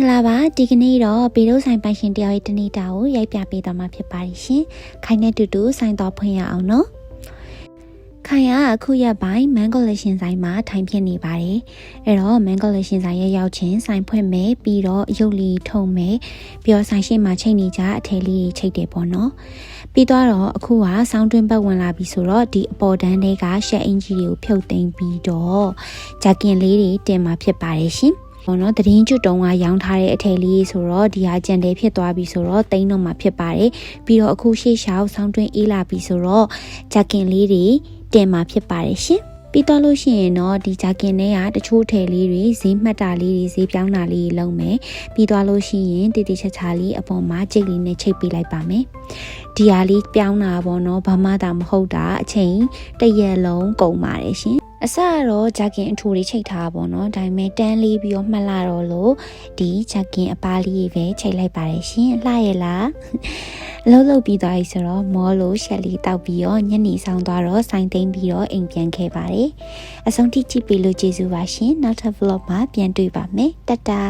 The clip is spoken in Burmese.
္ဂလာပါဒီကနေ့တော့ပေတို့ဆိုင်ပိုင်ရှင်တယောက်ရဲ့တနေ့တာကိုရိုက်ပြပေးသွားမှာဖြစ်ပါတယ်ရှင်ခိုင်နဲ့တူတူဆိုင်တော်ဖွင့်ရအောင်နော်ခိုင်ကအခုရက်ပိုင်းမန်ကိုလက်ရှင်ဆိုင်မှာထိုင်ဖြစ်နေပါတယ်အဲ့တော့မန်ကိုလက်ရှင်ဆိုင်ရဲ့ရောက်ချင်းဆိုင်ဖွင့်မယ်ပြီးတော့ရုပ်လီထုံမယ်ပြီးတော့ဆိုင်ရှိမှာချိန်နေကြအထည်လေးချိတ်တယ်ပေါ့နော်ပြီးတော့အခုကဆောင်းတွင်းပတ်ဝင်လာပြီဆိုတော့ဒီအပေါ်တန်းတွေကရှက်အင်ဂျီတွေကိုဖြုတ်သိမ်းပြီးတော့ဂျာကင်လေးတွေတင်มาဖြစ်ပါတယ်ရှင်ဘောနော်တရင်ကျွတ်တုံးကရောင်းထားတဲ့အထည်လေးဆိုတော့ဒီဟာကြံတယ်ဖြစ်သွားပြီဆိုတော့တိန်းတော့မှာဖြစ်ပါတယ်ပြီးတော့အခုရှေ့လျှောက်ဆောင်းတွင်းအေးလာပြီဆိုတော့ဂျာကင်လေးတွေတင်มาဖြစ်ပါတယ်ရှင်ပြီးတော့လို့ရှိရင်တော့ဒီဂျာကင်တွေကတချို့ထည်လေးတွေဈေးမှတ်တာလေးတွေဈေးပြောင်းတာလေးလုံးမယ်ပြီးတော့လို့ရှိရင်တိတိချာချာလေးအပေါ်မှာကြိတ်လေးနဲ့ချိတ်ပေးလိုက်ပါမယ်ဒီဟာလေးပြောင်းတာပေါ့နော်ဘာမှတာမဟုတ်တာအချိန်တစ်ရက်လုံးကုန်ပါတယ်ရှင်အစကတော့ဂျာကင်အထူလေးချိတ်ထားပါတော့ဒါပေမဲ့တန်းလေးပြီးတော့မှတ်လာတော့လို့ဒီဂျာကင်အပားလေးပဲချိတ်လိုက်ပါတယ်ရှင်လှရဲ့လားလှုပ်ပြီးသွားပြီဆိုတော့မောလို့ရှက်လေးတောက်ပြီးတော့ညနေဆောင်သွားတော့ဆိုင်သိမ်းပြီးတော့အိမ်ပြန်ခဲ့ပါတယ်အဆုံးထိကြည့်ပေးလို့ကျေးဇူးပါရှင်နောက်ထပ် vlog မှာပြန်တွေ့ပါမယ်တတာ